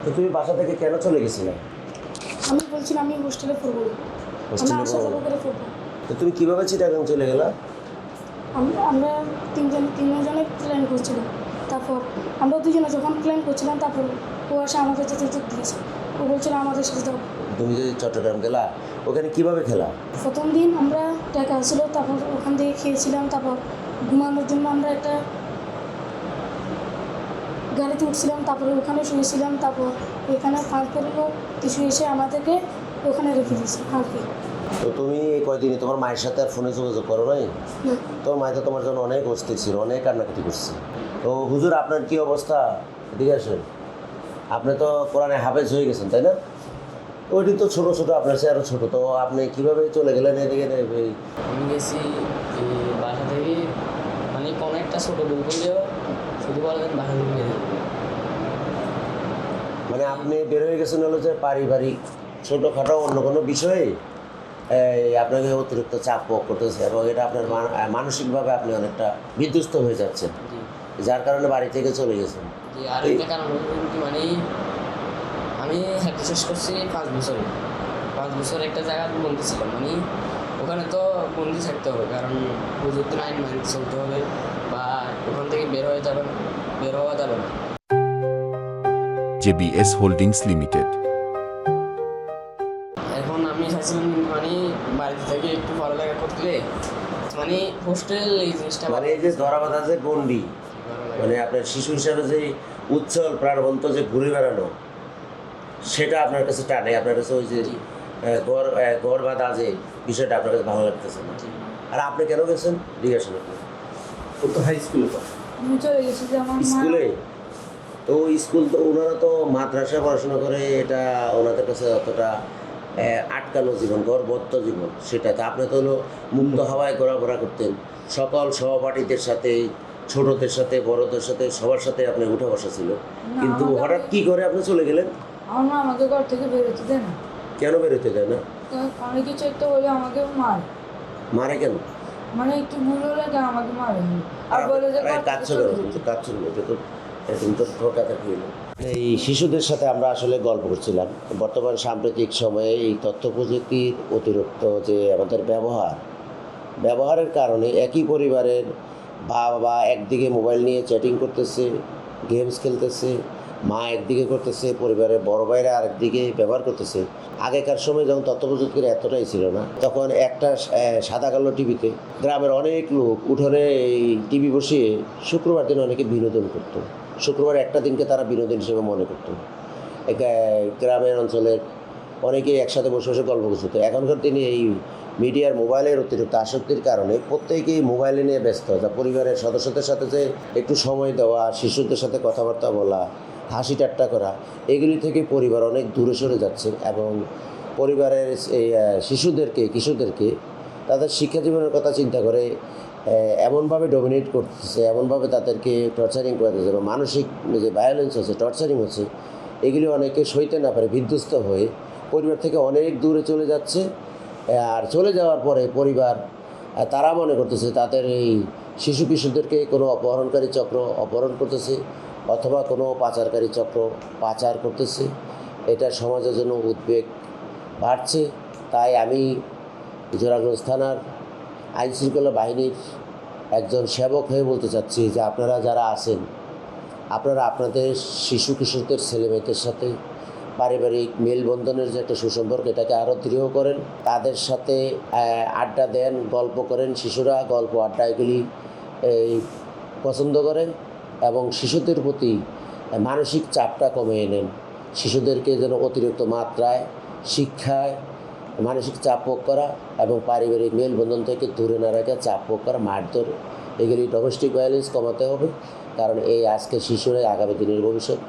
তো তুমি বাসা থেকে কেন চলে গেছিলে? আমি বলছিলাম আমি হোস্টেলে পড়বো, আমি আশা করবো করে পড়বো। তো তুমি কিভাবে চিটাগাং চলে গেলা? আমরা তিনজনে প্ল্যান করছিলাম। তারপর আমরা দুজনে যখন প্ল্যান করছিলাম তারপর ও আসে আমাদের সাথে যোগ দিয়েছে। ও বলছিল আমাদের সাথে যাও। তুমি যে চট্টগ্রাম গেলা, ওখানে কিভাবে খেলা? প্রথম দিন আমরা টাকা আসলো, তারপর ওখান থেকে খেয়েছিলাম। তারপর ঘুমানোর জন্য আমরা একটা গাড়িতে উঠছিলাম, তারপরে ওখানে শুয়েছিলাম। তারপর এখানে ফাঁকের লোক কিছু এসে আমাদেরকে ওখানে রেখে দিয়েছে ফাঁকে। তো তুমি এই কয়দিনে তোমার মায়ের সাথে আর ফোনে যোগাযোগ করো নাই? তোমার মায়ের তো তোমার জন্য অনেক অস্থির ছিল, অনেক কান্নাকাটি করছে। তো হুজুর, আপনার কি অবস্থা? এদিকে আসেন। আপনি তো কোরআনে হাফেজ হয়ে গেছেন, তাই না? ওইটি তো ছোটো ছোটো, আপনার চেয়ে আরও ছোটো। তো আপনি কীভাবে চলে গেলেন এদিকে? আমি গেছি বাসা থেকে, মানে কোনো একটা ছোটো ভুল করলেও শুধু বলবেন বাসা থেকে বেরিয়ে যাবে। মানে আপনি বের হয়ে গেছেন হলো যে পারিবারিক ছোটোখাটো অন্য কোনো বিষয়ে আপনাকে অতিরিক্ত চাপ প্রয়োগ করতেছে, এবং এটা আপনার মানসিকভাবে আপনি অনেকটা বিধ্বস্ত হয়ে যাচ্ছেন, যার কারণে বাড়ি থেকে চলে গেছেন। জি, আর একটা কারণ হলো কি, মানে আমি হাঁটতে শেষ করছি 5 বছরে। 5 বছর একটা জায়গায় বন্দি ছিলাম, মানে ওখানে তো বন্দি থাকতে হবে, কারণ হুজুরদের আইন মানতে চলতে হবে, বা ওখান থেকে বের হওয়া যাবে না। JBS Holdings Limited। এখন আমি চাইছিলাম মানে বাড়িতে থেকে একটু পড়ালেখা করলে, মানে হোস্টেল এই জিনিসটা, মানে এই যে ধরা বাঁধা যে গন্ডি, মানে আপনার শিশু হিসাবে যে উচ্ছল প্রাণবন্ত যে ঘুরে বেড়ানো, সেটা আপনার কাছে টানে, আপনার কাছে ওই যে গড় বাঁধা যে বিষয়টা আপনার কাছে ভালো লাগতেছে না। আর আপনি কেন গেছেন জিজ্ঞাসা করতে? ও তো হাই স্কুলে পড়ে। আমি চলে গেছি যে আমার স্কুলে? তো স্কুল তো ওনারা তো মাদ্রাসায় পড়াশোনা করে, এটা ওনাদের কাছে অতটা আটকানো জীবন, গর্ভবত্ত জীবন সেটা। তো আপনি তো হলো মুক্ত হাওয়ায় ঘোরাফেরা করতেন, সকল সহপাঠীদের সাথে, ছোটদের সাথে, বড়দের সাথে, সবার সাথে আপনি উঠা বসা ছিল। কিন্তু হঠাৎ কি করে আপনি চলে গেলেন? আমার মা আমাকে ঘর থেকে বেরোতে দেয় না। কেন বেরোতে দেয় না? অনেক কিছু একটা হলে আমাকে মারে কেন? মানে একটু ভুল হলে আমাকে মারে, আর বলে যে কাজ ছিল এটা তো এরকম তো ঠকাতে হইল। এই শিশুদের সাথে আমরা আসলে গল্প করছিলাম বর্তমান সাম্প্রতিক সময়ে এই তথ্য প্রযুক্তির অতিরিক্ত যে আমাদের ব্যবহারের কারণে একই পরিবারের বাবা একদিকে মোবাইল নিয়ে চ্যাটিং করতেছে, গেমস খেলতেছে, মা একদিকে করতেছে, পরিবারের বড় ভাইরা আরেকদিকে ব্যবহার করতেছে। আগেকার সময় যখন তথ্য প্রযুক্তির এতটাই ছিল না, তখন একটা সাদা কালো টিভিতে গ্রামের অনেক লোক উঠোনে এই টিভি বসিয়ে শুক্রবার দিন অনেকে বিনোদন করত। শুক্রবার একটা দিনকে তারা বিনোদন হিসেবে মনে করত। গ্রামের অঞ্চলের অনেকেই একসাথে বসে বসে গল্প করতো। এখনকার দিনে এই মিডিয়ার মোবাইলের অতিরিক্ত আসক্তির কারণে প্রত্যেকেই মোবাইলে নিয়ে ব্যস্ত। যা পরিবারের সদস্যদের সাথে যে একটু সময় দেওয়া, শিশুদের সাথে কথাবার্তা বলা, হাসি ঠাট্টা করা, এগুলি থেকে পরিবার অনেক দূরে সরে যাচ্ছে, এবং পরিবারের এই কিশোরদেরকে তাদের শিক্ষা জীবনের কথা চিন্তা করে এমনভাবে ডমিনেট করতেছে, এমনভাবে তাদেরকে টর্চারিং করতেছে, বা মানসিক যে ভায়োলেন্স হচ্ছে, টর্চারিং হচ্ছে, এগুলি অনেকে সইতে না পারে বিধ্বস্ত হয়ে পরিবার থেকে অনেক দূরে চলে যাচ্ছে। আর চলে যাওয়ার পরে পরিবার তারা মনে করতেছে তাদের এই শিশু কিশোরদেরকে কোনো অপহরণকারী চক্র অপহরণ করতেছে, অথবা কোনো পাচারকারী চক্র পাচার করতেছে। এটা সমাজের জন্য উদ্বেগ বাড়ছে। তাই আমি জোরারগঞ্জ থানার আইনশৃঙ্খলা বাহিনীর একজন সেবক হয়ে বলতে চাচ্ছি যে আপনারা যারা আছেন, আপনারা আপনাদের শিশু কিশোরদের ছেলেমেয়েদের সাথে পারিবারিক মেলবন্ধনের যে একটা সুসম্পর্ক, এটাকে আরও দৃঢ় করেন। তাদের সাথে আড্ডা দেন, গল্প করেন। শিশুরা গল্প আড্ডা এগুলি পছন্দ করেন, এবং শিশুদের প্রতি মানসিক চাপটা কমিয়ে নেন। শিশুদেরকে যেন অতিরিক্ত মাত্রায় শিক্ষায় মানসিক চাপ প্রয়োগ করা এবং পারিবারিক মেলবন্ধন থেকে দূরে না রাখা, চাপ প্রয়োগ করা, মারধর, এগুলি ডোমেস্টিক ভায়োলেন্স কমাতে হবে। কারণ এই আজকে শিশুরাই আগামী দিনের ভবিষ্যৎ।